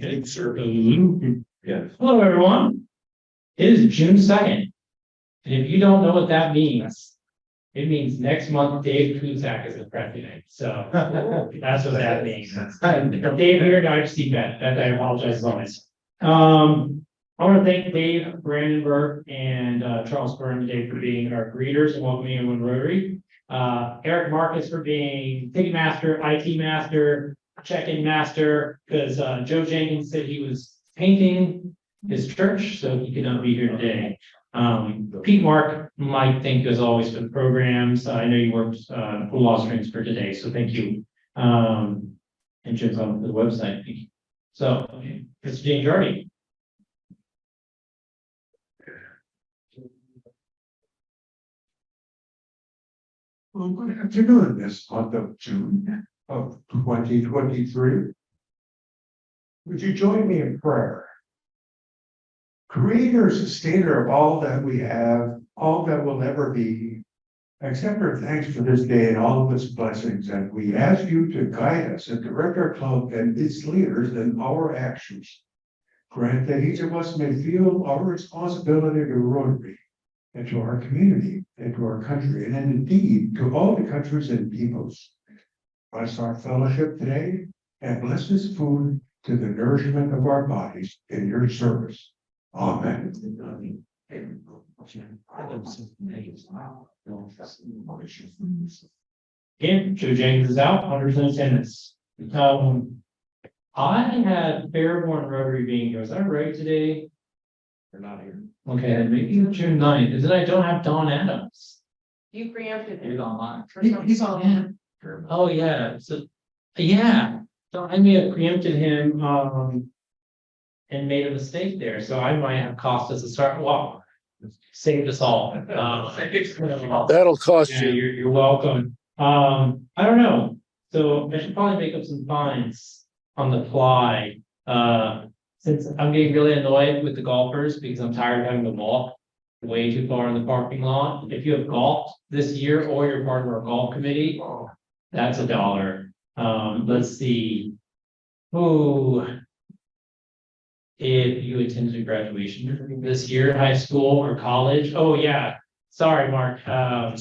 Okay. Yes. Hello, everyone. It is June 2nd. And if you don't know what that means, it means next month Dave Kuzak is the president. So that's what that means. Dave here, I just see that I apologize as always. I want to thank Dave Brandenburg and Charles Byrne today for being our greeters and welcoming everyone to Rotary. Eric Marcus for being ticket master, IT master, check-in master, because Joe Jenkins said he was painting his church, so he could not be here today. Pete Mark, Mike, thank you as always for the programs. I know you worked full law strings for today, so thank you. And Jim's on the website. Thank you. So, Mr. James Jardy. Well, good afternoon, this month of June of 2023. Would you join me in prayer? Creator, sustainer of all that we have, all that will ever be, accept our thanks for this day and all of its blessings, and we ask you to guide us and direct our club and its leaders in our actions. Grant that each of us may feel our responsibility to Rotary and to our community and to our country, and indeed to all the countries and peoples. Bless our fellowship today and bless this food to the nourishment of our bodies in your service. Amen. Again, Joe Jenkins is out, 100% attendance. I had Fairborn Rotary being here. Was that right today? They're not here. Okay, then maybe June 9th. Is it I don't have Don Adams? You preempted He's it. online. He's on. Oh, yeah. So, yeah. So I may have preempted him and made a mistake there. So I might have cost us a start. Well, saved us all. That'll cost Yeah, you. you're welcome. I don't know. So I should probably make up some fines on the fly. Since I'm getting really annoyed with the golfers because I'm tired of having to walk way too far in the parking lot. If you have golfed this year or you're part of our golf committee, that's $1. Let's see. Oh, if you attended a graduation this year, high school or college. Oh yeah. Sorry, Mark. I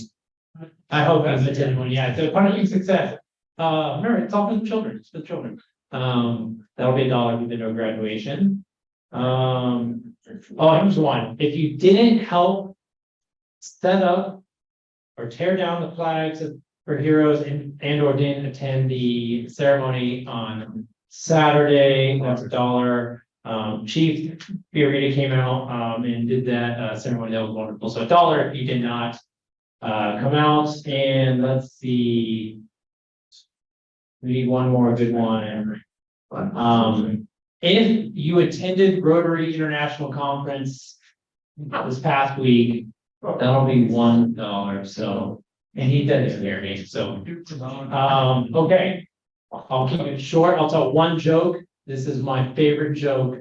hope I've attended one. Yeah, so partnership success. Remember, it's all for the children. It's for the children. That'll be $1 if you did no graduation. Oh, here's one. If you didn't help set up or tear down the flags for heroes and or didn't attend the ceremony on Saturday, that's $1. Chief Fiorita came out and did that ceremony. That was wonderful. So $1 if you did not come out. And let's see. We need one more good one. If you attended Rotary International Conference this past week, that'll be $1. So, and he doesn't hear me. So, okay, I'll keep it short. I'll tell one joke. This is my favorite joke.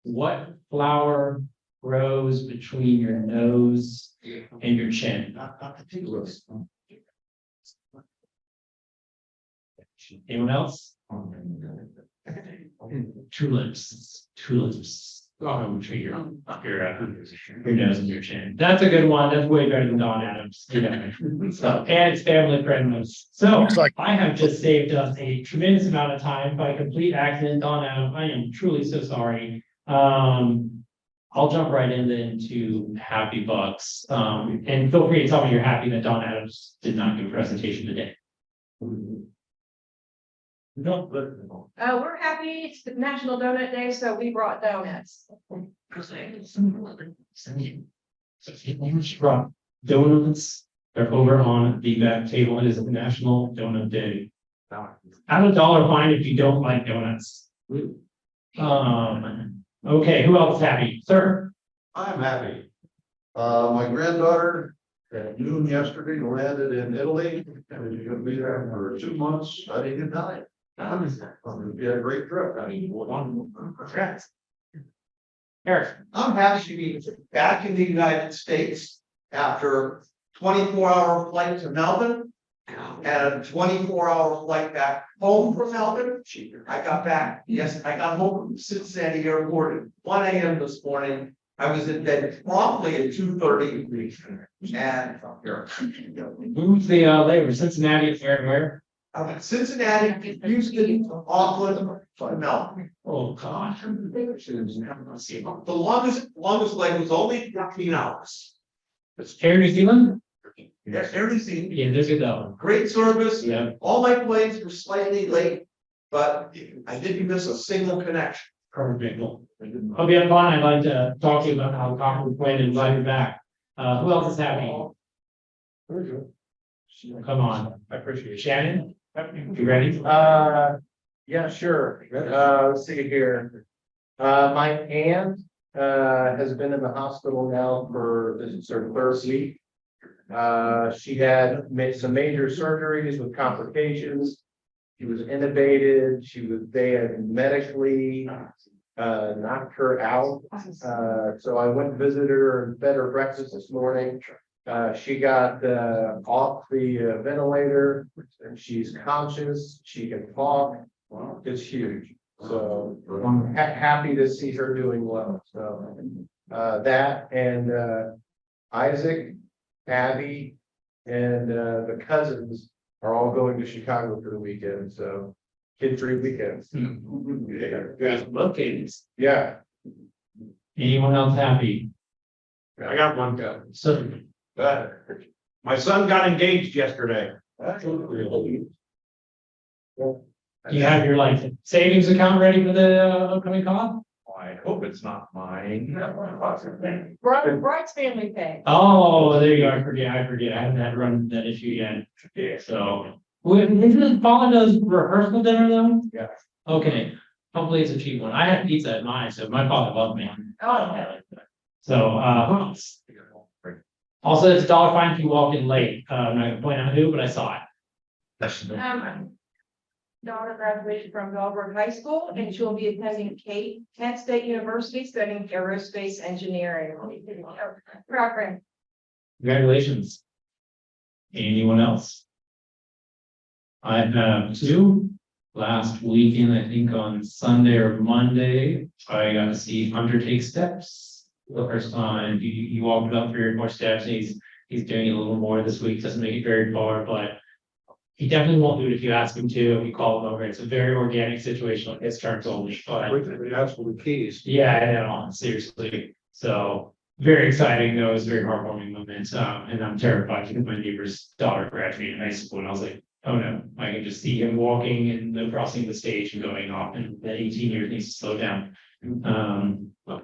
What flower grows between your nose and your chin? Anyone else? Tulips. Tulips. Oh, between your nose and your chin. That's a good one. That's way better than Don Adams. Yeah. So, and it's family friendly. So Looks like- I have just saved us a tremendous amount of time by complete accident. Don Adams, I am truly so sorry. I'll jump right into Happy Bucks. And feel free to tell me you're happy that Don Adams did not give a presentation today. No, but We're happy. It's the National Donut Day, so we brought donuts. donuts are over on the back table. It is the National Donut Day. Have $1 fine if you don't like donuts. Okay, who else is happy? Sir? I'm happy. My granddaughter at noon yesterday landed in Italy and she's gonna be there for 2 months studying Italian. It'll be a great trip. Eric? I'm happy to be back in the United States after 24-hour flight to Melbourne. and a 24-hour flight back home from Melbourne. I got back, yes, I got home from Cincinnati Airport at 1 a.m. this morning. I was in bed promptly at 2:30. And Who's the labor, Cincinnati, where? Cincinnati, Houston, Auckland, to Melbourne. Oh, God. The longest leg was only 14 hours. It's Air New Zealand? Yes, everything, Yeah, there's good though. great service. Yeah. All my planes were slightly late, but I didn't miss a single connection. Perfect. Hope you have fun. I'd like to talk to you about how Concord went and invite you back. Who else is happy? Come on. I appreciate it. Shannon? You ready? Yeah, sure. Let's see here. My aunt, has been in the hospital now for, this is her third week. She had made some major surgeries with complications. She was intubated, they had medically, knocked her out. So I went and visited her and fed her breakfast this morning. She got, off the ventilator, and she's conscious, she can talk. It's huge. So I'm happy to see her doing well. So, that and, Isaac, Abby, and, the cousins are all going to Chicago for the weekend. So kid-free weekends. Okay. Yeah. Anyone else happy? I got one guy. So, My son got engaged yesterday. do you have your like savings account ready for the upcoming con? I hope it's not mine. Bride's family pay. Oh, there you are. I forget. I haven't had to run that issue yet. So, isn't Paula does rehearsal dinner though? Yeah. Okay, hopefully it's a cheap one. I had pizza at mine, so my father loved me. Oh, So, who else? Also, it's a dollar fine if you walk in late. I'm not gonna point out who, but I saw it. daughter graduated from Beavercreek High School, and she'll be attending Kent State University studying aerospace engineering. Program. Congratulations. Anyone else? I have two. Last weekend, I think on Sunday or Monday, I got to see Hunter take steps. The first time he walked up 3 or 4 steps, and he's doing it a little more this week. Doesn't make it very far, but he definitely won't do it if you ask him to. If you call him over, it's a very organic situation. Like his turns only. But That's for the keys. yeah, I know, seriously. So very exciting, though. It's a very heartwarming moment. And I'm terrified because my neighbor's daughter graduated high school, and I was like, oh no, I can just see him walking and crossing the stage and going off, and that 18-year needs to slow down.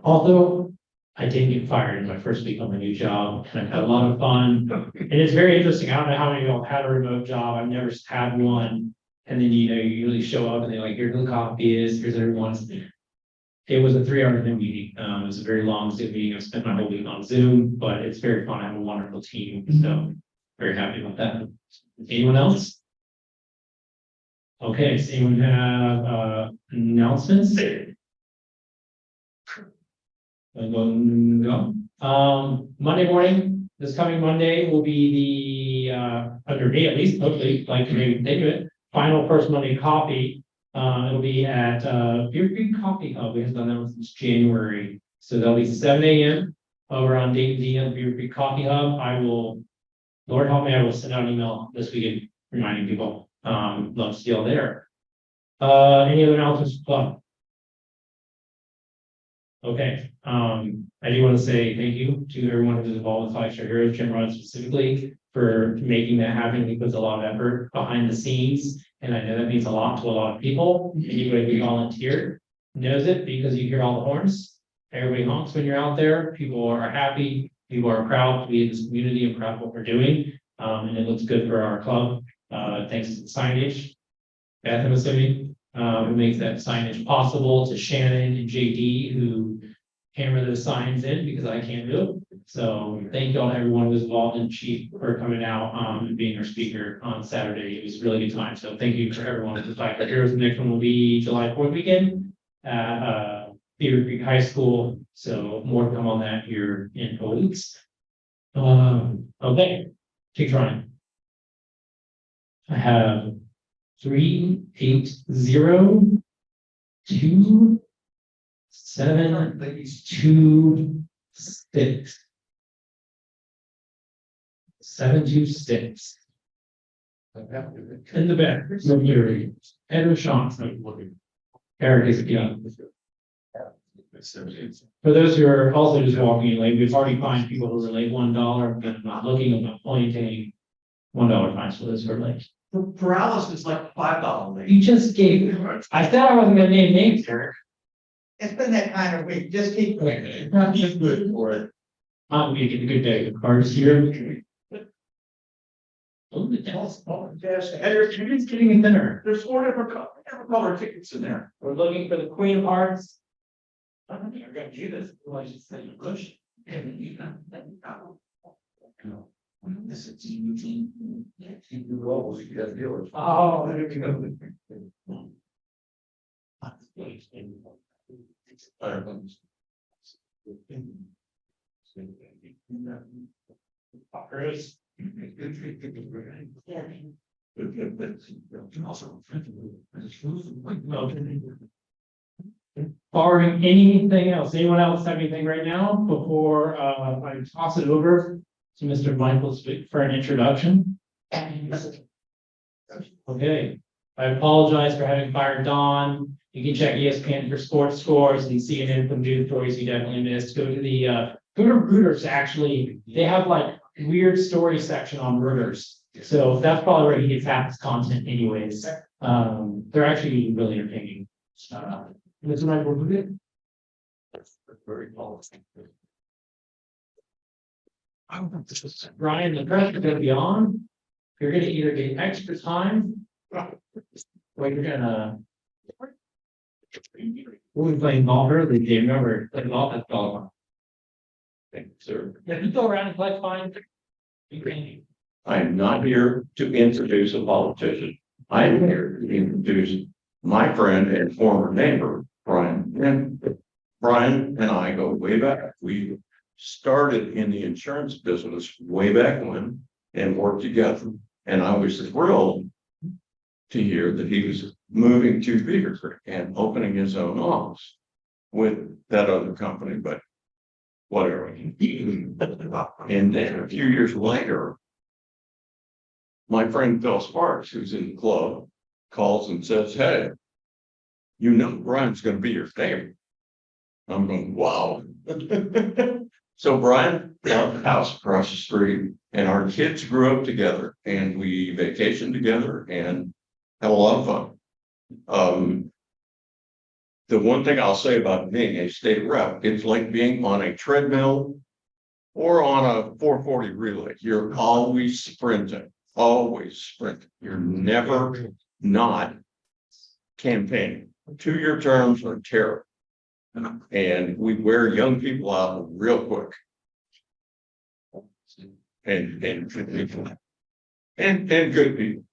Although I did get fired in my first week on my new job, and I've had a lot of fun. And it's very interesting. I don't know how many of y'all had a remote job. I've never had one. And then, you usually show up and they're like, here's who the coffee is, here's everyone's. It was a 3-hour Zoom meeting. It was a very long Zoom meeting. I've spent my whole week on Zoom, but it's very fun. I have a wonderful team. So very happy about that. Anyone else? Okay, does anyone have announcements? No. Monday morning, this coming Monday will be the under me at least, hopefully, like to maybe think of it, final first Monday coffee. It'll be at Beavercreek Coffee Hub. We haven't done that one since January. So that'll be 7 a.m. over on Dayton D at the Beavercreek Coffee Hub. Lord help me, I will send out an email this weekend reminding people. Love to see you all there. Any other announcements? Okay, I do want to say thank you to everyone who's involved with Five Star Heroes, Jim Rod specifically, for making that happen. He puts a lot of effort behind the scenes, and I know that means a lot to a lot of people. Anybody who volunteered knows it because you hear all the horns. Everybody honks when you're out there. People are happy. People are proud to be in this community and proud of what we're doing. And it looks good for our club. Thanks to the signage. Beth, I'm assuming. Who makes that signage possible, to Shannon and JD who hammer those signs in because I can't do it. So thank you all to everyone who was involved, and Chief for coming out and being our speaker on Saturday. It was a really good time. So thank you for everyone at the Five Star Heroes. The next one will be July 4th weekend at Beavercreek High School. So more to come on that here in 4 weeks. Okay, keep trying. I have 3802726. 726. In the back, so Larry, Ed O'Shaughnessy. Eric is again. For those who are also just walking in late, we've already fined people who are late $1, but I'm not looking at the point taking $1 fines for those who are late. Paralysis is like $5 You just gave, I said I wasn't gonna name names, Eric. It's been that kind of week, just keep. He's good for it. I'm making a good day of cards here. Oh, the hell's Yes, It's getting thinner. there's four different color tickets in there. We're looking for the Queen of Hearts. I don't think we're gonna do this, otherwise it's like a push. This is Eugene. Well, you got dealers. Oh, there we go. Fuckers. Barring anything else, anyone else have anything right now before I toss it over to Mr. Michaels for an introduction? Okay, I apologize for having fired Dawn. You can check ESPN for sports scores and CNN from news stories you definitely missed. Go to Reuters, actually, they have like weird story section on Reuters. So that's probably where he gets half his content anyways. They're actually really entertaining. Mr. Michael, Very policy. Brian, the pressure's gonna be on. You're gonna either get extra time. Or you're gonna. We'll be playing golf early, do you remember? Playing golf at golf. Thank you, sir. Yeah, you go around and collect fines. You can. I am not here to introduce a politician. I am here to introduce my friend and former neighbor, Brian. And Brian and I go way back. We started in the insurance business way back when and worked together. And I was thrilled to hear that he was moving to Beavercreek and opening his own office with that other company, but whatever. And then a few years later, my friend Phil Sparks, who's in the club, calls and says, "Hey, you know Brian's going to be your neighbor." I'm going, wow. So Brian bought the house across the street, and our kids grew up together, and we vacationed together and had a lot of fun. The one thing I'll say about being a state rep, it's like being on a treadmill or on a 440 relay. You're always sprinting, always sprinting. You're never not campaigning. 2-year terms are terrible. And we wear young people out real quick. And good people.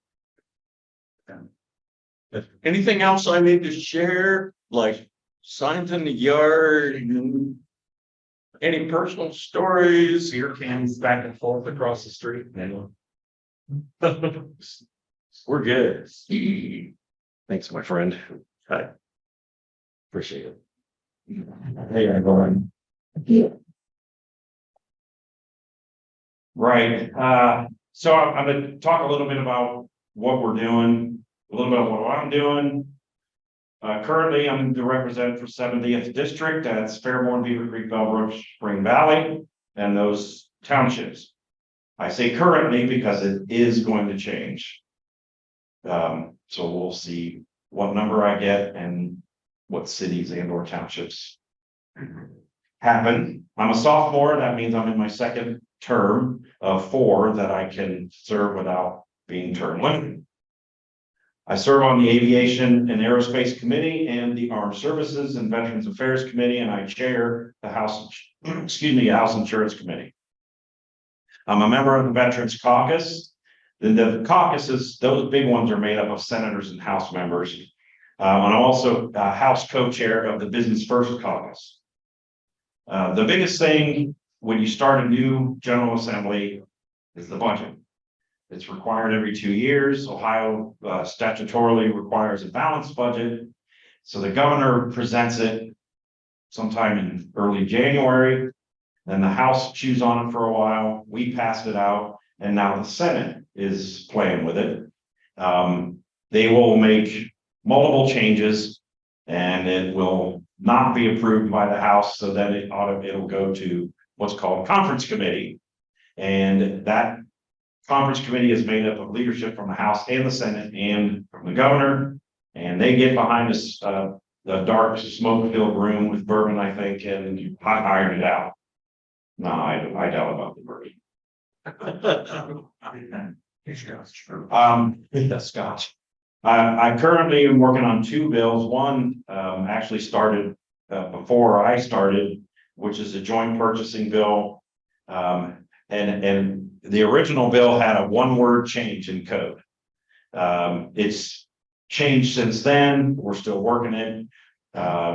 Anything else I need to share, like signs in the yard, any personal stories? Beer cans back and forth across the street. We're good. Thanks, my friend. Hi. Appreciate it. Hey, everyone. Right, so I'm gonna talk a little bit about what we're doing, a little bit about what I'm doing. Currently, I'm the representative for 70th District, that's Fairborn, Beavercreek, Bellbrook, Spring Valley, and those townships. I say currently because it is going to change. So we'll see what number I get and what cities and or townships happen. I'm a sophomore, that means I'm in my second term of 4 that I can serve without being term limited. I serve on the Aviation and Aerospace Committee and the Armed Services and Veterans Affairs Committee, and I chair the House Insurance Committee. I'm a member of the Veterans Caucus. The caucuses, those big ones are made up of senators and House members. And I'm also House co-chair of the Business First Caucus. The biggest thing when you start a new General Assembly is the budget. It's required every 2 years. Ohio statutorily requires a balanced budget. So the governor presents it sometime in early January. Then the House chews on it for a while. We passed it out, and now the Senate is playing with it. They will make multiple changes, and it will not be approved by the House. So then it'll go to what's called conference committee, and that conference committee is made up of leadership from the House and the Senate and from the governor, and they get behind us, the dark smoke-filled room with bourbon, I think, and iron it out. No, I doubt about the bourbon. The scotch. I currently am working on 2 bills. One actually started before I started, which is a joint purchasing bill. And the original bill had a 1-word change in code. It's changed since then. We're still working it.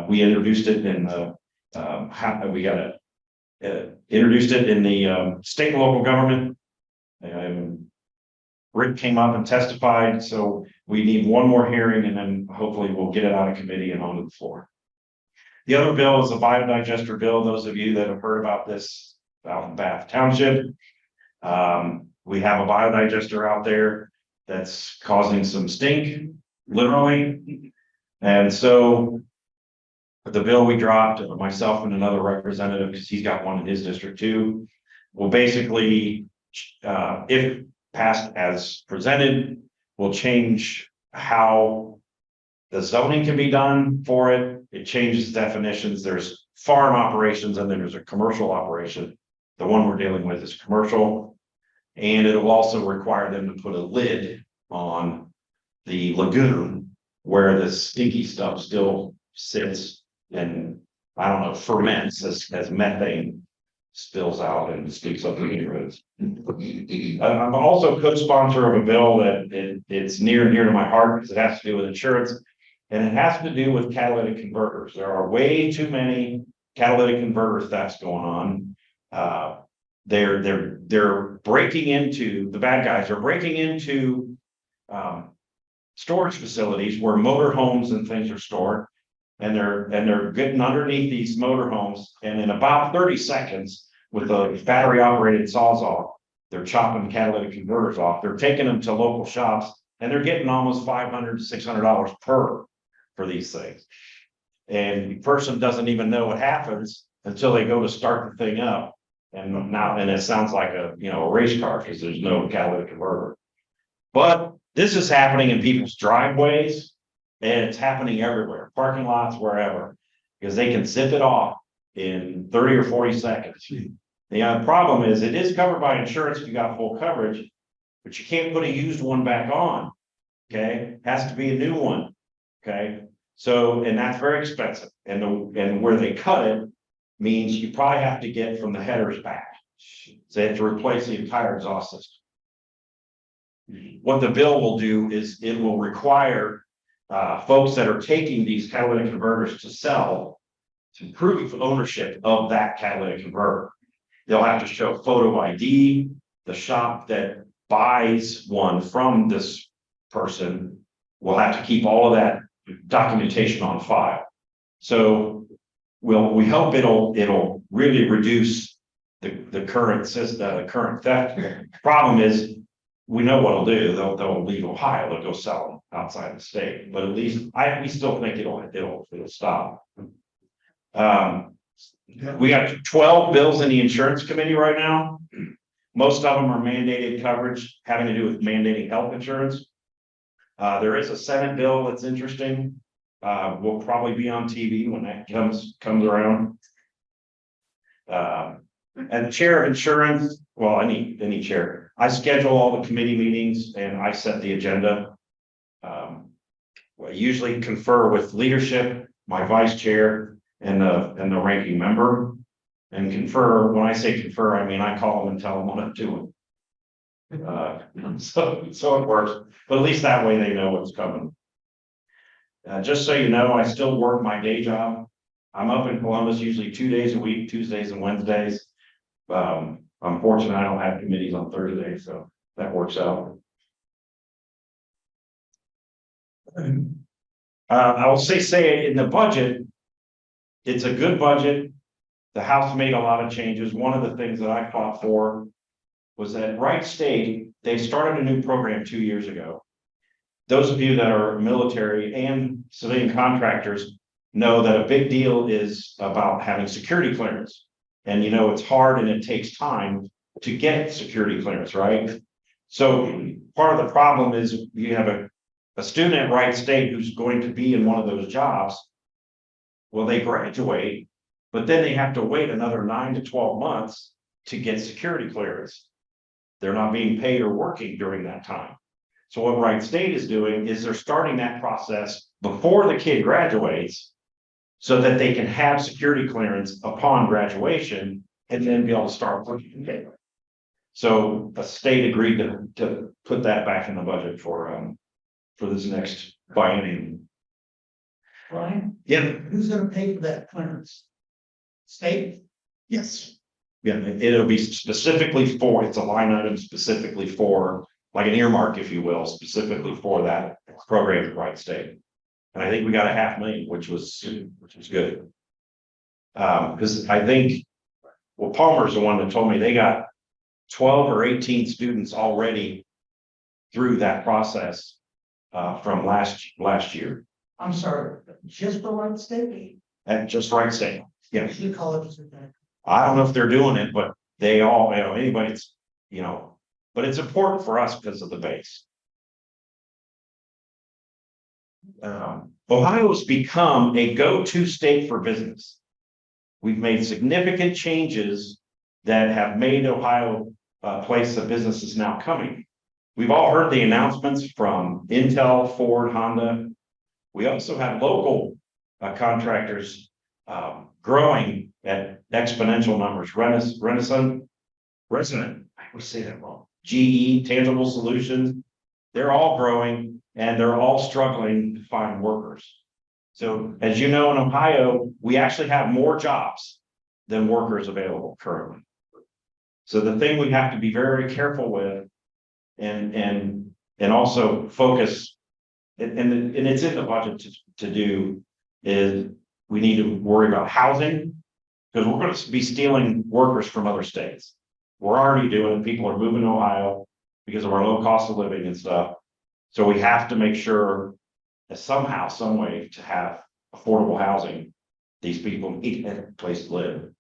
We introduced it in the introduced it in the state and local government. Rick came up and testified, so we need one more hearing, and then hopefully we'll get it out of committee and onto the floor. The other bill is a biodigester bill. Those of you that have heard about this out in Bath Township, we have a biodigester out there that's causing some stink, literally. And so the bill we dropped, myself and another representative, because he's got one in his district too, will basically, if passed as presented, will change how the zoning can be done for it. It changes definitions. There's farm operations and then there's a commercial operation. The one we're dealing with is commercial, and it will also require them to put a lid on the lagoon where the stinky stuff still sits and, I don't know, ferments as methane spills out and sticks up the neighborhoods. I'm also co-sponsor of a bill that it's near and dear to my heart because it has to do with insurance, and it has to do with catalytic converters. There are way too many catalytic converter thefts going on. They're breaking into, the bad guys are breaking into storage facilities where motorhomes and things are stored. And they're getting underneath these motorhomes, and in about 30 seconds, with a battery operated sawzall, they're chopping catalytic converters off. They're taking them to local shops, and they're getting almost $500 to $600 for these things. And the person doesn't even know what happens until they go to start the thing up. And it sounds like a race car because there's no catalytic converter. But this is happening in people's driveways. And it's happening everywhere, parking lots, wherever, because they can zip it off in 30 or 40 seconds. The problem is it is covered by insurance if you got full coverage, but you can't put a used one back on. Okay, has to be a new one. Okay, so, and that's very expensive. And where they cut it means you probably have to get from the headers back. So they have to replace the entire exhaust system. What the bill will do is it will require folks that are taking these catalytic converters to sell to prove ownership of that catalytic converter. They'll have to show photo ID. The shop that buys one from this person will have to keep all of that documentation on file. So we hope it'll really reduce the current system, the current theft. Problem is, we know what it'll do. They'll leave Ohio. They'll go sell them outside the state. But at least we still think it'll stop. We got 12 bills in the insurance committee right now. Most of them are mandated coverage having to do with mandating health insurance. There is a Senate bill that's interesting. Will probably be on TV when that comes around. And the chair of insurance, well, any chair. I schedule all the committee meetings and I set the agenda. I usually confer with leadership, my vice chair, and the ranking member. And confer, when I say confer, I mean I call them and tell them what I'm doing. So it works, but at least that way they know what's coming. Just so you know, I still work my day job. I'm up in Columbus usually 2 days a week, Tuesdays and Wednesdays. I'm fortunate I don't have committees on Thursday, so that works out. I will say in the budget, it's a good budget. The House made a lot of changes. One of the things that I fought for was that Wright State, they started a new program 2 years ago. Those of you that are military and civilian contractors know that a big deal is about having security clearance. And you know, it's hard and it takes time to get security clearance, right? So part of the problem is you have a student at Wright State who's going to be in one of those jobs. Well, they graduate, but then they have to wait another 9 to 12 months to get security clearance. They're not being paid or working during that time. So what Wright State is doing is they're starting that process before the kid graduates so that they can have security clearance upon graduation and then be able to start working. So the state agreed to put that back in the budget for this next biennium. Brian, Yeah, who's gonna pay for that clearance? State? yes. Yeah, it'll be specifically for, it's a line item specifically for, like an earmark, if you will, specifically for that program at Wright State. And I think we got $500,000, which was good. Because I think, well, Palmer's the one that told me they got 12 or 18 students already through that process from last year I'm sorry, just for one state? at just Wright State. Yeah, Few colleges are there. I don't know if they're doing it, but they all, you know, anybody's, you know, but it's important for us because of the base. Ohio's become a go-to state for business. We've made significant changes that have made Ohio a place that business is now coming. We've all heard the announcements from Intel, Ford, Honda. We also have local contractors growing at exponential numbers. Resonant, I always say that wrong. GE, Tangible Solutions, they're all growing and they're all struggling to find workers. So as you know, in Ohio, we actually have more jobs than workers available currently. So the thing we have to be very careful with and also focus, and it's in the budget to do, is we need to worry about housing, because we're going to be stealing workers from other states. We're already doing it. People are moving to Ohio because of our low cost of living and stuff. So we have to make sure that somehow, some way to have affordable housing. These people need a place to live.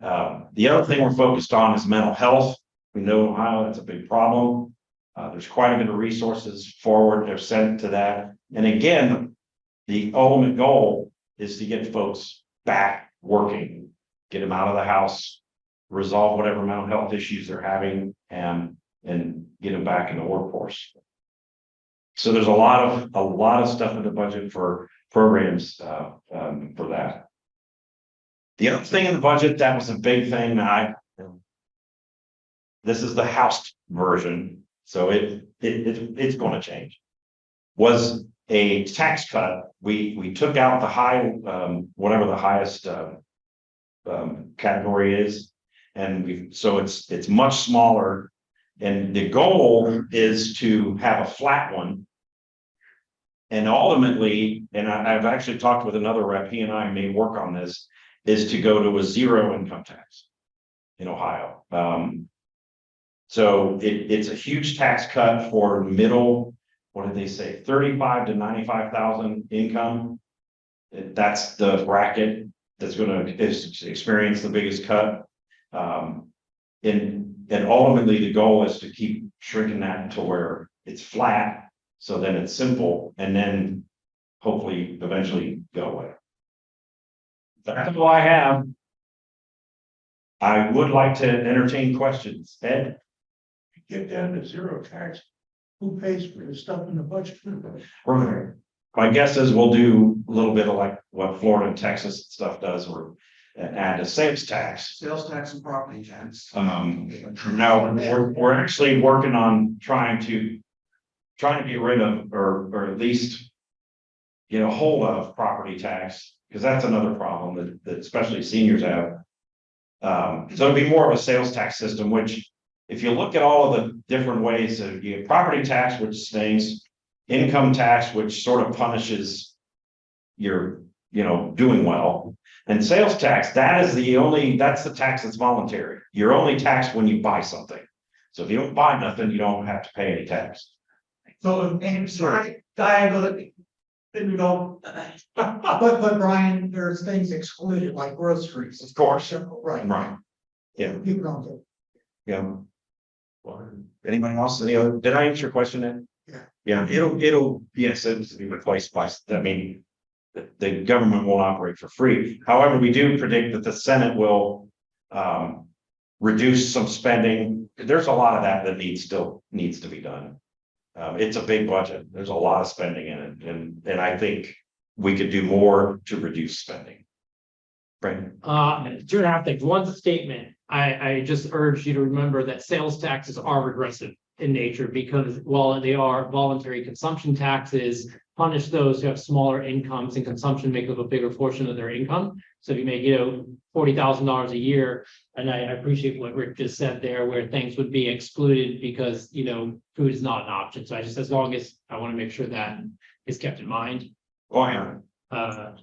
The other thing we're focused on is mental health. We know in Ohio that's a big problem. There's quite a bit of resources forward they're sent to that. And again, the ultimate goal is to get folks back working, get them out of the house, resolve whatever mental health issues they're having, and get them back in the workforce. So there's a lot of stuff in the budget for programs for that. The other thing in the budget that was a big thing, this is the House version, so it's going to change, was a tax cut. We took out the high, whatever the highest category is, and so it's much smaller. And the goal is to have a flat one. And ultimately, and I've actually talked with another rep, he and I may work on this, is to go to a zero income tax in Ohio. So it's a huge tax cut for middle, what did they say, 35 to 95,000 income. That's the bracket that's going to experience the biggest cut. And ultimately, the goal is to keep shrinking that to where it's flat. So then it's simple, and then hopefully eventually go away. That's all I have. I would like to entertain questions. Ed? Get down to zero tax. Who pays for the stuff in the budget? Right. My guess is we'll do a little bit of like what Florida and Texas and stuff does, or add a sales tax. Sales tax and property tax. Now, we're actually working on trying to get rid of, or at least get a hold of property tax, because that's another problem that especially seniors have. So it'd be more of a sales tax system, which if you look at all of the different ways of you have property tax, which stings, income tax, which sort of punishes your, doing well. And sales tax, that's the tax that's voluntary. You're only taxed when you buy something. So if you don't buy nothing, you don't have to pay any tax. So, and sorry, but there's things excluded like groceries. Of course. Right. Right. Yeah. People don't do. Yeah. Anybody else? Did I answer your question, Ed? Yeah. Yeah, yes, it'll be replaced by, the government won't operate for free. However, we do predict that the Senate will, reduce some spending. There's a lot of that still needs to be done. It's a big budget. There's a lot of spending in it, and I think we could do more to reduce spending. Right? 2.5 things. One statement, I just urge you to remember that sales taxes are regressive in nature because while they are voluntary, consumption taxes punish those who have smaller incomes, and consumption make up a bigger portion of their income. So if you make, $40,000 a year, and I appreciate what Rick just said there, where things would be excluded because, food is not an option. So as long as I want to make sure that is kept in mind. Oh, yeah.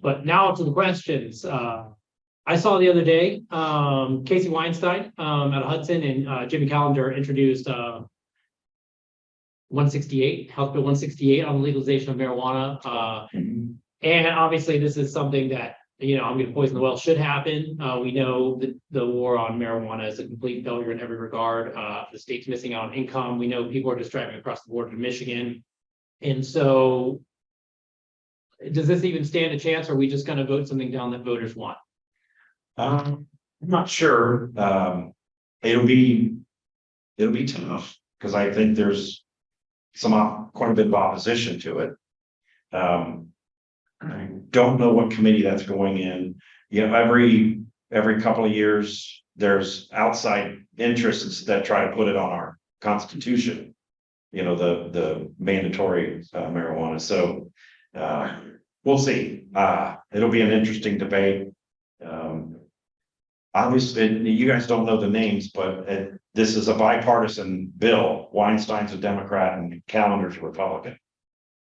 But now to the questions. I saw the other day, Casey Weinstein at Hudson and Jimmy Callender introduced 168, House Bill 168 on the legalization of marijuana. And obviously this is something that, I'm going to poison the well should happen. We know that the war on marijuana is a complete failure in every regard. The state's missing out on income. We know people are just driving across the border to Michigan. And so does this even stand a chance, or are we just going to vote something down that voters want? I'm not sure. It'll be tough because I think there's quite a bit of opposition to it. I don't know what committee that's going in. Every couple of years, there's outside interests that try to put it on our constitution. The mandatory marijuana. So we'll see. It'll be an interesting debate. Obviously, you guys don't know the names, but this is a bipartisan bill. Weinstein's a Democrat and Callender's a Republican.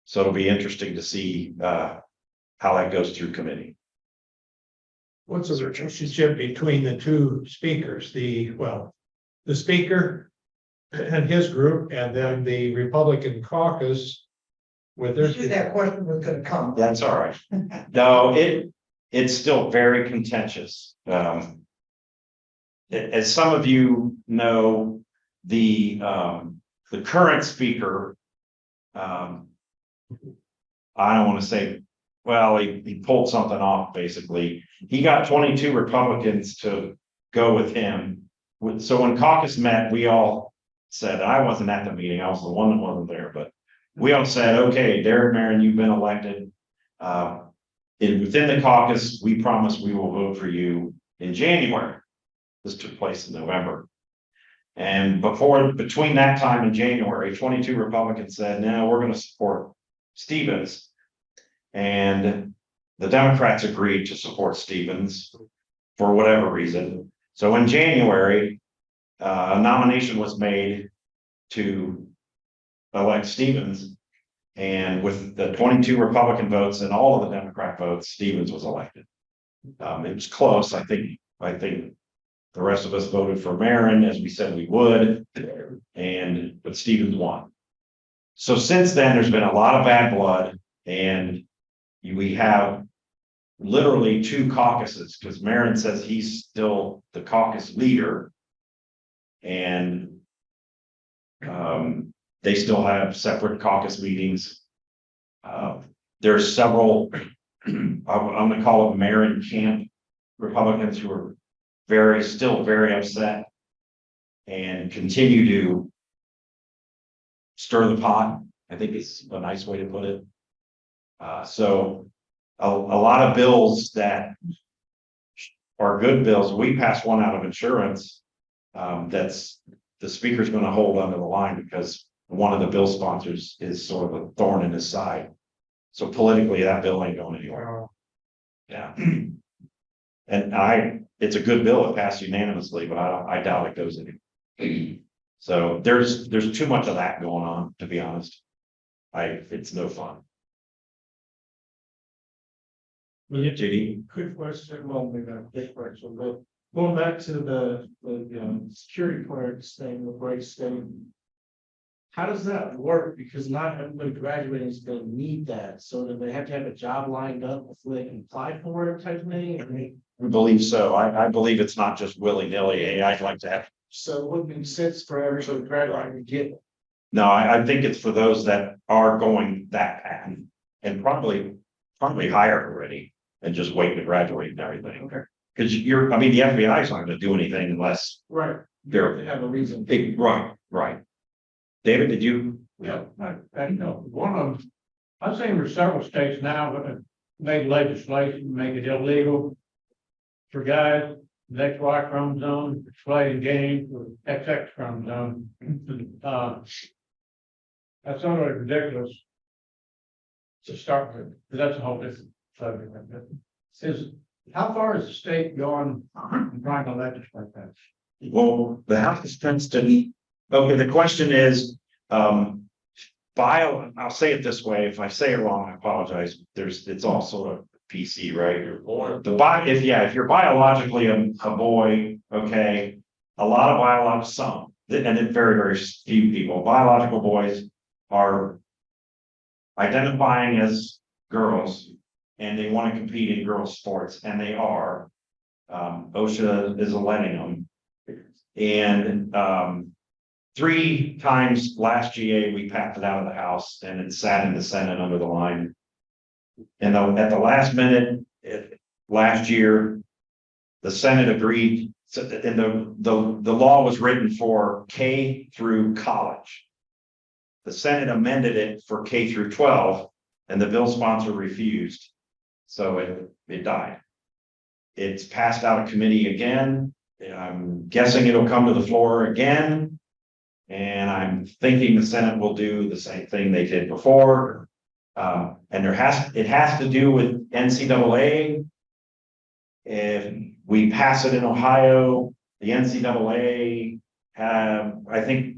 So it'll be interesting to see how that goes through committee. What's the relationship between the two speakers, the speaker and his group, and then the Republican caucus with their? You knew that question was gonna come. That's all right. No, it's still very contentious. As some of you know, the current speaker, I don't want to say, well, he pulled something off, basically. He got 22 Republicans to go with him. So when caucus met, we all said, I wasn't at the meeting, I was the one that wasn't there, but we all said, okay, Derek Marin, you've been elected. Within the caucus, we promise we will vote for you in January. This took place in November. And between that time and January, 22 Republicans said, no, we're going to support Stevens. And the Democrats agreed to support Stevens for whatever reason. So in January, a nomination was made to elect Stevens. And with the 22 Republican votes and all of the Democrat votes, Stevens was elected. It was close. I think the rest of us voted for Marin, as we said we would, but Stevens won. So since then, there's been a lot of bad blood, and we have literally two caucuses because Marin says he's still the caucus leader, and they still have separate caucus meetings. There's several, I'm going to call it Marin camp Republicans who are still very upset and continue to stir the pot. I think it's a nice way to put it. So a lot of bills that are good bills, we passed one out of insurance. That's the speaker's going to hold under the line because one of the bill sponsors is sort of a thorn in his side. So politically, that bill ain't going anywhere. Yeah. And it's a good bill. It passed unanimously, but I doubt it goes anywhere. So there's too much of that going on, to be honest. It's no fun. JD? Quick question, well, maybe not a big question, but going back to the security clearance thing, the break state. How does that work? Because not everybody graduating is gonna need that, so do they have to have a job lined up before they can apply for it type of thing? I mean, I believe so. I believe it's not just willy-nilly. I'd like to have, so it wouldn't make sense for everybody graduating to get it. no, I think it's for those that are going that path and probably hired already and just waiting to graduate and everything. Okay. Cause I mean, the FBI is not gonna do anything unless Right. they're, They have a reason. right. David, did you? Yeah, I know, one of them, I've seen there's several states now that have made legislation, to make it illegal for guys, with XY chromosome, playing games with XX chromosome. That's utterly ridiculous to start with, but that's a whole different subject. How far is the state gone in trying to legislate that? Well, the House tends to, okay, the question is, I'll say it this way, if I say it wrong, I apologize, it's all sort of PC, right? If you're biologically a boy, okay, a lot of and then very, very few people, biological boys are identifying as girls and they want to compete in girls' sports, and they are. OSHA is letting them. And 3 times last GA, we passed it out of the House and it sat in the Senate under the line. And at the last minute, last year, the Senate agreed, and the law was written for K through college. The Senate amended it for K through 12, and the bill sponsor refused. So it died. It's passed out of committee again. I'm guessing it'll come to the floor again. And I'm thinking the Senate will do the same thing they did before. And it has to do with NCAA. If we pass it in Ohio, the NCAA I think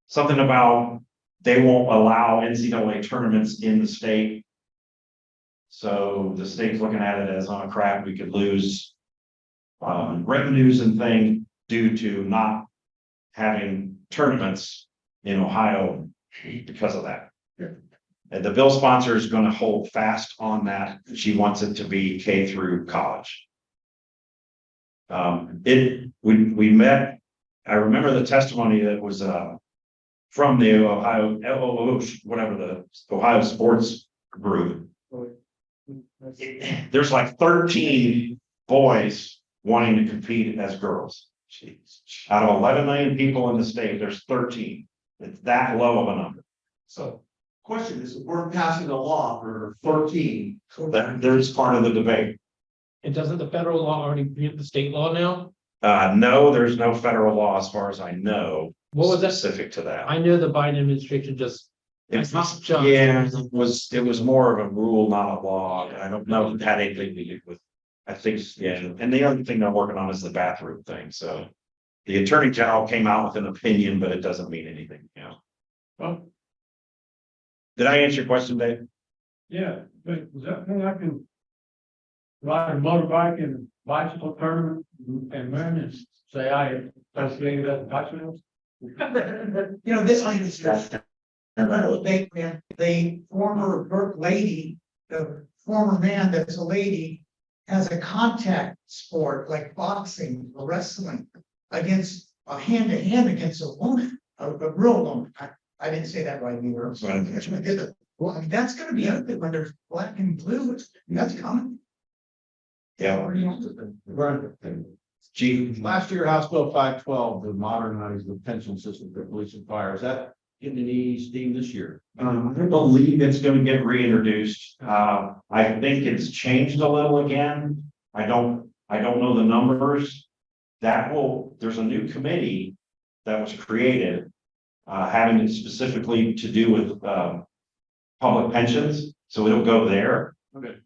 something about they won't allow NCAA tournaments in the state. So the state's looking at it as, oh crap, we could lose revenues and things due to not having tournaments in Ohio because of that. And the bill sponsor is going to hold fast on that. She wants it to be K through college. We met, I remember the testimony that was from the Ohio, whatever the Ohio sports group. There's like 13 boys wanting to compete as girls. Out of 11 million people in the state, there's 13. It's that low of a number. So, question is, we're passing a law for 13. There's part of the debate. And doesn't the federal law already beat the state law now? No, there's no federal law as far as I know. What was that? Specific to that? I know the Biden administration just. It was more of a rule, not a law. I don't know if it had anything to do with, I think, yeah, and the other thing they're working on is the bathroom thing, so. The Attorney General came out with an opinion, but it doesn't mean anything, you know. Well, Did I answer your question, Dave? yeah, but does that mean I can ride a motorbike in bicycle tournament and win and say I associated that bicycle? You know, this line is the former Burke lady, the former man that's a lady, has a contact sport like boxing or wrestling against a hand-to-hand against a woman, a real woman. I didn't say that right either. Well, I mean, that's gonna be out there when there's black and blue. That's coming. Yeah. Chief, Last year, House Bill 512 to modernize the pension system for police and fire. Is that getting any steam this year? I believe it's gonna get reintroduced. I think it's changed a little again. I don't know the numbers. There's a new committee that was created, having it specifically to do with, public pensions, so it'll go there. Okay.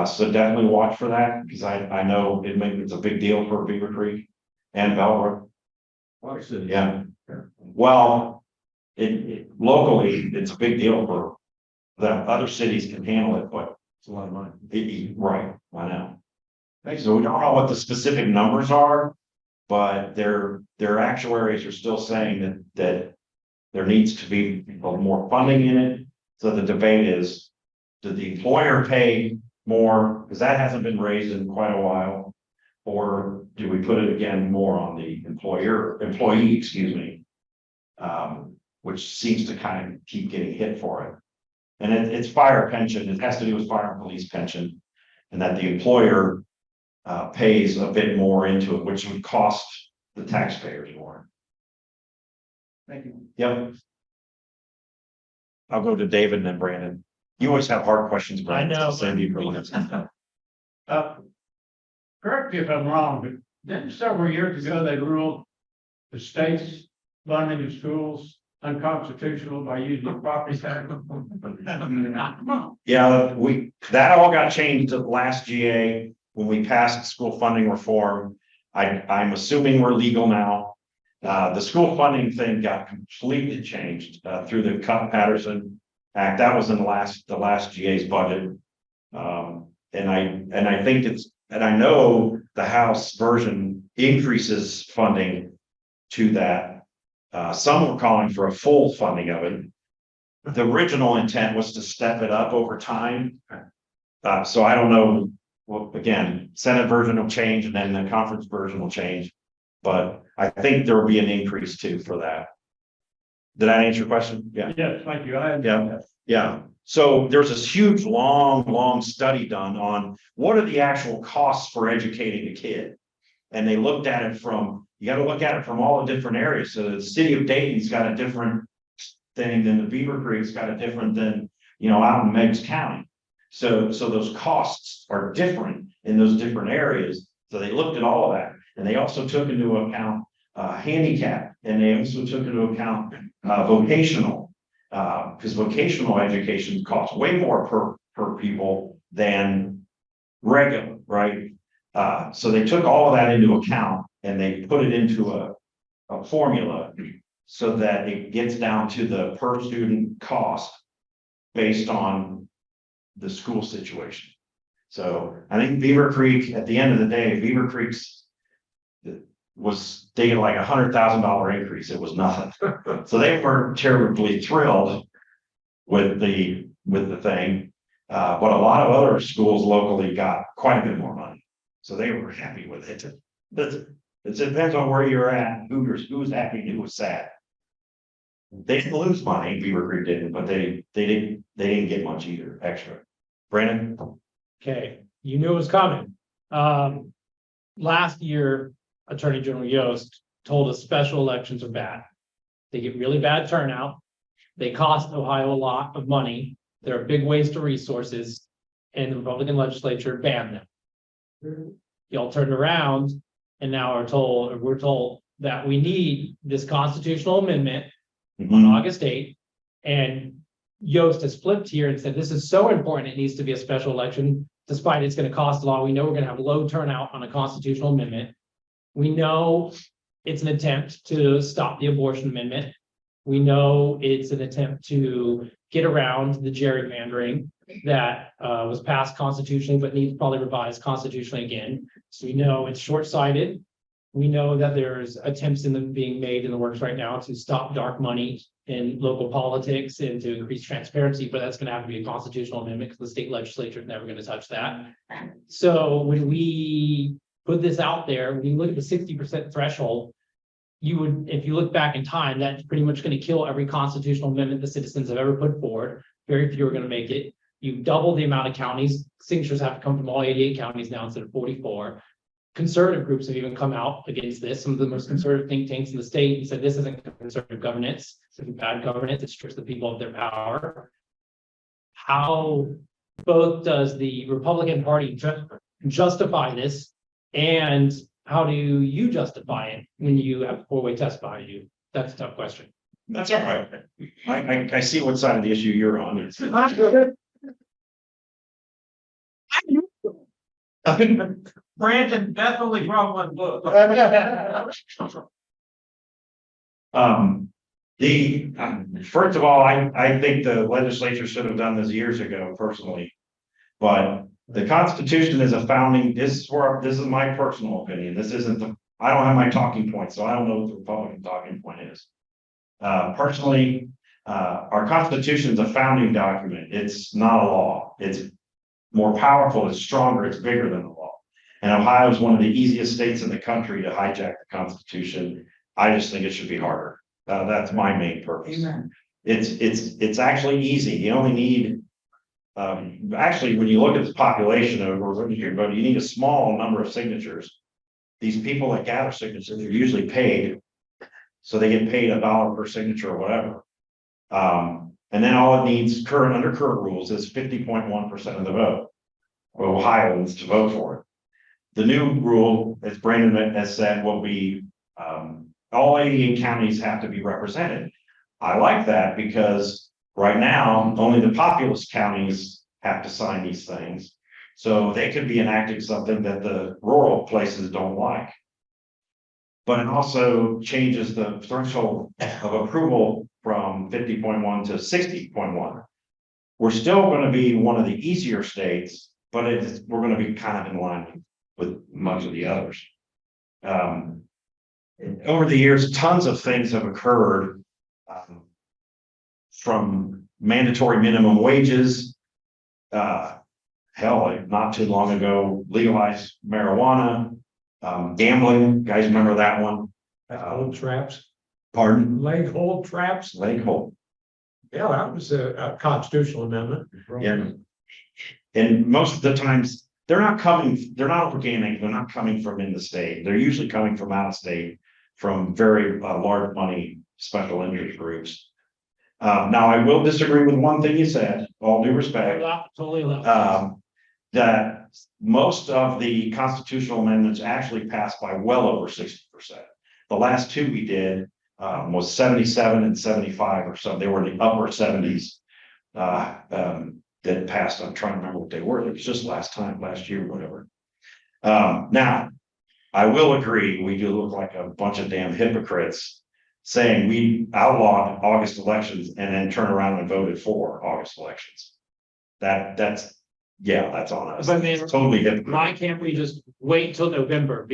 So definitely watch for that, because I know it's a big deal for Beavercreek and Bellbrook. Water City. Yeah. Well, locally, it's a big deal for the other cities can handle it, but It's a lot of money. right, I know. So we don't know what the specific numbers are, but their actuaries are still saying that there needs to be more funding in it. So the debate is, did the employer pay more? Because that hasn't been raised in quite a while. Or do we put it again more on the employee, excuse me? Which seems to kind of keep getting hit for it. And it's fire pension, it has to do with fire and police pension. And that the employer pays a bit more into it, which would cost the taxpayers more. Thank you. Yep. I'll go to David and then Brandon. You always have hard questions, Brandon. I know. Send you for minutes. Correct me if I'm wrong, but then several years ago, they ruled the state's funding of schools unconstitutional by using property tax. Yeah, that all got changed at last GA when we passed school funding reform. I'm assuming we're legal now. The school funding thing got completely changed through the Patterson Act. That was in the last GA's budget. And I think and I know the House version increases funding to that. Some were calling for a full funding of it. The original intent was to step it up over time. So I don't know. Well, again, Senate version will change and then the conference version will change. But I think there will be an increase too for that. Did I answer your question? Yeah. Yes, thank you. Yeah. So there's this huge, long study done on what are the actual costs for educating a kid. And they looked at it you got to look at it from all the different areas. So the city of Dayton's got a different thing than the Beavercreek's got a different than, out in Meigs County. So those costs are different in those different areas. So they looked at all of that. And they also took into account handicap, and they also took into account vocational, because vocational education costs way more per people than regular, right? So they took all of that into account and they put it into a formula so that it gets down to the per student cost based on the school situation. So I think Beavercreek, at the end of the day, Beavercreek's they get like $100,000 increase. It was nothing. So they weren't terribly thrilled with the thing. But a lot of other schools locally got quite a bit more money. So they were happy with it. It depends on where you're at, who's happy and who was sad. They didn't lose money, Beavercreek didn't, but they didn't get much either extra. Brandon? Okay, you knew it was coming. Last year, Attorney General Yost told us special elections are bad. They get really bad turnout. They cost Ohio a lot of money. They're a big waste of resources, and the Republican legislature banned them. Y'all turned around and now we're told that we need this constitutional amendment on August 8th. And Yost has flipped here and said, this is so important, it needs to be a special election, despite it's going to cost a lot. We know we're going to have low turnout on a constitutional amendment. We know it's an attempt to stop the abortion amendment. We know it's an attempt to get around the gerrymandering that was passed constitutionally, but needs probably revised constitutionally again. So we know it's short-sighted. We know that there's attempts being made in the works right now to stop dark money in local politics and to increase transparency, but that's going to have to be a constitutional amendment because the state legislature is never going to touch that. So when we put this out there, when you look at the 60% threshold, if you look back in time, that's pretty much going to kill every constitutional amendment the citizens have ever put forward. Very few are going to make it. You double the amount of counties. Signatures have to come from all 88 counties now instead of 44. Conservative groups have even come out against this. Some of the most conservative think tanks in the state and said this isn't conservative governance, this is bad governance, it strips the people of their power. How both does the Republican Party justify this, and how do you justify it when you have four-way test behind you? That's a tough question. That's all right. I see what side of the issue you're on. Brandon definitely wrote one book. First of all, I think the legislature should have done this years ago personally. But the Constitution is a founding, this is my personal opinion. This isn't I don't have my talking point, so I don't know what the Republican talking point is. Personally, our Constitution is a founding document. It's not a law. It's more powerful, it's stronger, it's bigger than the law. And Ohio is one of the easiest states in the country to hijack the Constitution. I just think it should be harder. That's my main purpose. Amen. It's actually easy. You only need, actually, when you look at the population of registered vote, you need a small number of signatures. These people that gather signatures are usually paid. So they get paid $1 per signature or whatever. And then all it needs under current rules is 50.1% of the vote. Well, Ohioans to vote for it. The new rule, as Brandon has said, will be, all 88 counties have to be represented. I like that because right now, only the populous counties have to sign these things. So they could be enacting something that the rural places don't like. But it also changes the threshold of approval from 50.1 to 60.1. We're still going to be one of the easier states, but we're going to be kind of in line with much of the others. Over the years, tons of things have occurred, from mandatory minimum wages. Hell, like not too long ago, legalized marijuana, gambling. Guys, remember that one? Hold traps, Pardon? leg hold traps. Leg hold. Yeah, that was a constitutional amendment. Yeah. And most of the times, they're not organic, they're not coming from in the state. They're usually coming from out of state, from very large money special interest groups. Now, I will disagree with one thing you said, all due respect. Totally allowed. That most of the constitutional amendments actually passed by well over 60%. The last two we did was 77 and 75 or so. They were in the upper 70s that passed. I'm trying to remember what they were. It was just last year, whatever. Now, I will agree, we do look like a bunch of damn hypocrites saying we outlawed August elections and then turn around and voted for August elections. That's on us. But I mean, It's totally hypocrite. why can't we just wait till November?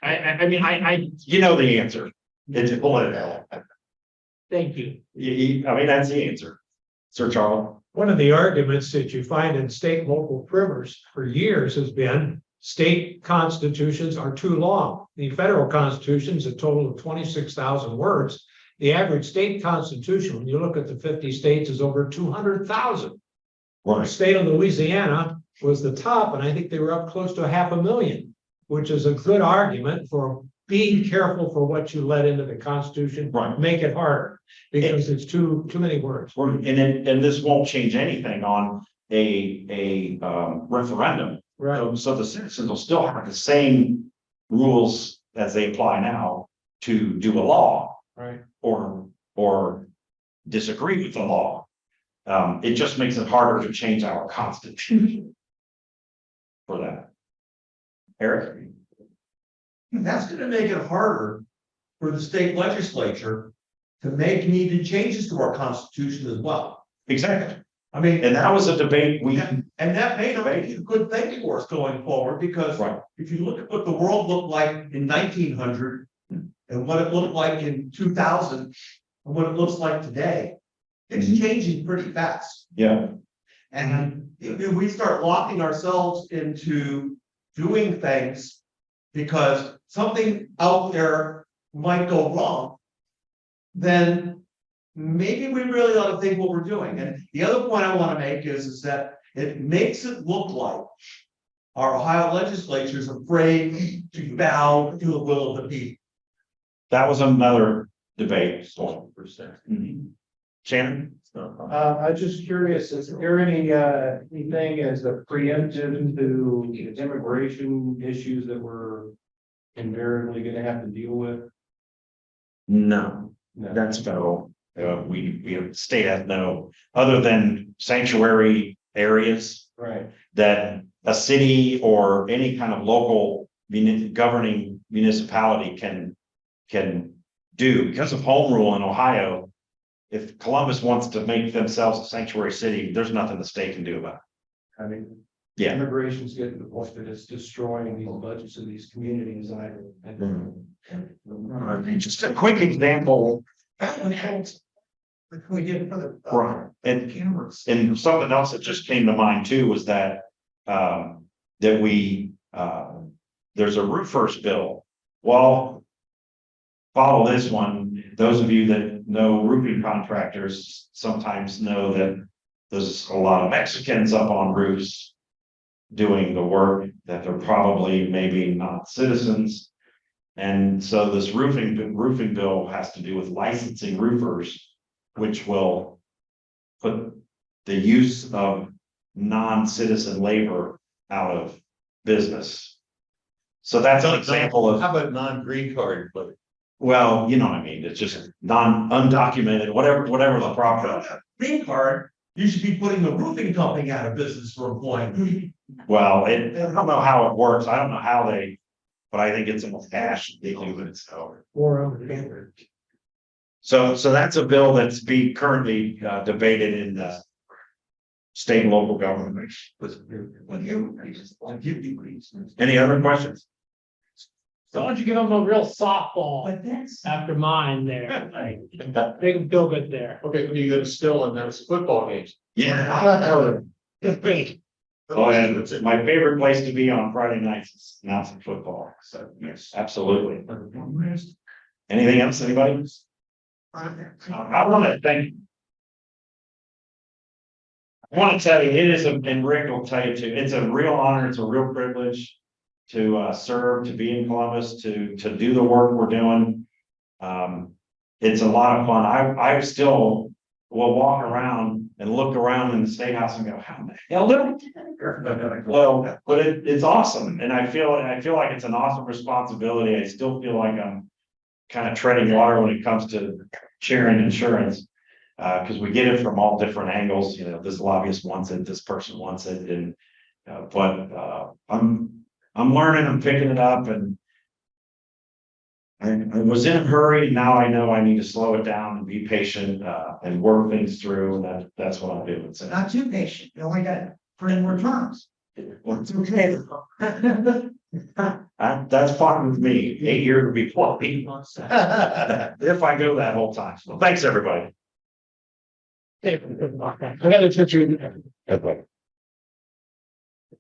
I mean, You know the answer. It's political. thank you. I mean, that's the answer. Sir Charles. One of the arguments that you find in state and local primers for years has been state constitutions are too long. The federal constitution is a total of 26,000 words. The average state constitution, when you look at the 50 states, is over 200,000. The Right. state of Louisiana was the top, and I think they were up close to 500,000, which is a good argument for being careful for what you let into the Constitution. Right. Make it harder because it's too many words. And this won't change anything on a referendum. Right. So the citizens will still have the same rules as they apply now to do a law. Right. Or disagree with the law. It just makes it harder to change our constitution. For that. Eric? That's gonna make it harder for the state legislature to make needed changes to our constitution as well. Exactly. I mean, And that was a debate and that may not be a good thing for us going forward, because Right. if you look at what the world looked like in 1900 and what it looked like in 2000 and what it looks like today, it's changing pretty fast. Yeah. And if we start locking ourselves into doing things because something out there might go wrong, then maybe we really ought to think what we're doing. And the other point I want to make is that it makes it look like our Ohio legislature is afraid to bow to the will of the people. That was another debate. Shannon? I'm just curious, is there anything as a preemptive to immigration issues that we're invariably gonna have to deal with? No, that's federal. State has no, other than sanctuary areas Right. that a city or any kind of local governing municipality can do. Because of home rule in Ohio, if Columbus wants to make themselves a sanctuary city, there's nothing the state can do about it. I mean, Yeah. immigration's getting to the point that it's destroying these budgets of these communities, Just a quick example, We did for the. right, and Cameras. And something else that just came to mind too was that, that we, there's a roofers bill. Well, follow this one. Those of you that know roofing contractors sometimes know that there's a lot of Mexicans up on roofs doing the work that they're probably maybe not citizens. And so this roofing bill has to do with licensing roofers, which will put the use of non-citizen labor out of business. So that's an example of, How about non-green card, but well, you know what I mean, it's just undocumented, whatever the problem. Green card, you should be putting the roofing company out of business for employment. Well, I don't know how it works, I don't know how they, but I think it's in cash, they do it, so. So that's a bill that's being currently debated in the state and local government. Any other questions? So why don't you give them a real softball But that's. after mine there, like, make them feel good there. okay, you go to still and that's football games. Yeah. Oh, and my favorite place to be on Friday nights is announcing football, so yes, absolutely. Anything else, anybody? I want to thank. I want to tell you, it is, and Rick will tell you too, it's a real honor, it's a real privilege to serve, to be in Columbus, to do the work we're doing. It's a lot of fun. I still will walk around and look around in the state house and go, how the hell did I get here? Well, but it's awesome, and I feel like it's an awesome responsibility. I still feel like I'm kind of treading water when it comes to sharing insurance. Because we get it from all different angles, you know, this lobbyist wants it, this person wants it, and but I'm learning, I'm picking it up, and I was in a hurry. Now I know I need to slow it down and be patient and work things through, and that's what I'm doing. So Not too patient, you only got 3 more terms. it's okay. That's fine with me. 8 years would be plenty. If I go that whole time. So thanks, everybody. I got a picture.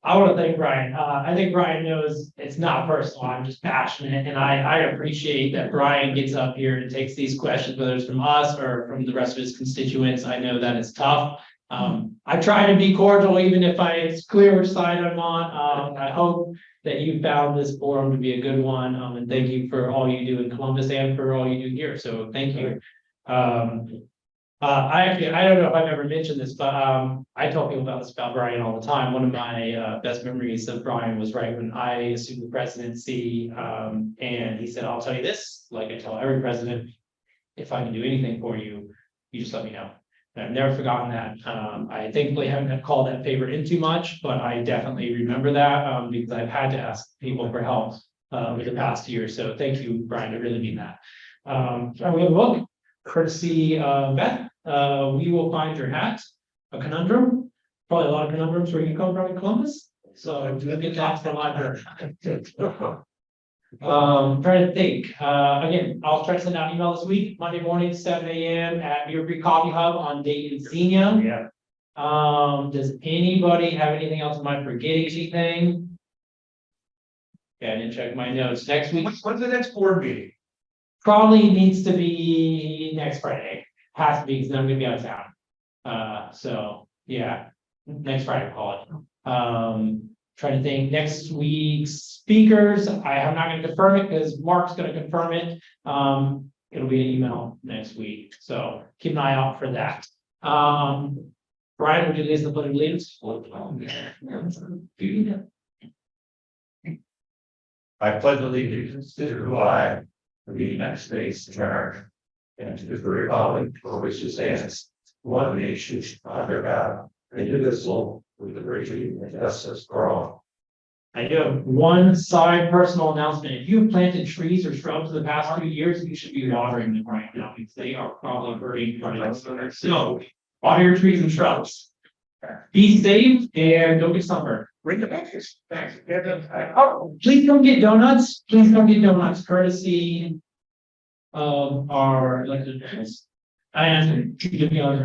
I want to thank Brian. I think Brian knows it's not personal. I'm just passionate, and I appreciate that Brian gets up here and takes these questions, whether it's from us or from the rest of his constituents. I know that it's tough. I try to be cordial, even if it's clear which side I'm on. I hope that you found this forum to be a good one. And thank you for all you do in Columbus and for all you do here. So thank you. I don't know if I've ever mentioned this, but I tell people about Brian all the time. One of my best memories of Brian was right when I assumed the presidency. And he said, I'll tell you this, like I tell every president, if I can do anything for you, you just let me know. And I've never forgotten that. I thankfully haven't called that favor in too much, but I definitely remember that because I've had to ask people for help over the past year. So thank you, Brian. I really mean that. I'm going to look. Courtesy Beth, we will find your hat, a conundrum, probably a lot of conundrums where you come from in Columbus. So we'll get that to the library. Trying to think, again, I'll try to send out an email this week, Monday morning, 7 a.m. at Beavercreek Coffee Hub on Dayton Senior. Yeah. Does anybody have anything else? Am I forgetting anything? Yeah, I didn't check my notes. Next week. When's the next board meeting? Probably needs to be next Friday, has to be, because I'm gonna be out of town. So, yeah, next Friday, call it. Trying to think, next week's speakers, I'm not gonna confirm it, because Mark's gonna confirm it. It'll be an email next week, so keep an eye out for that. Brian, would you lead the pledge of allegiance? I pledge allegiance to the flag of the United States of America and to the republic for which it stands, one nation under God, indivisible, with liberty and justice for all. I do have one side personal announcement. If you've planted trees or shrubs in the past 2 years, you should be watering them right now because they are probably hurting from it. So water your trees and shrubs. Be safe and don't get sunburned. Bring the pictures. Thanks. Oh, please don't get donuts. Please don't get donuts courtesy of our elected officials. And to give me on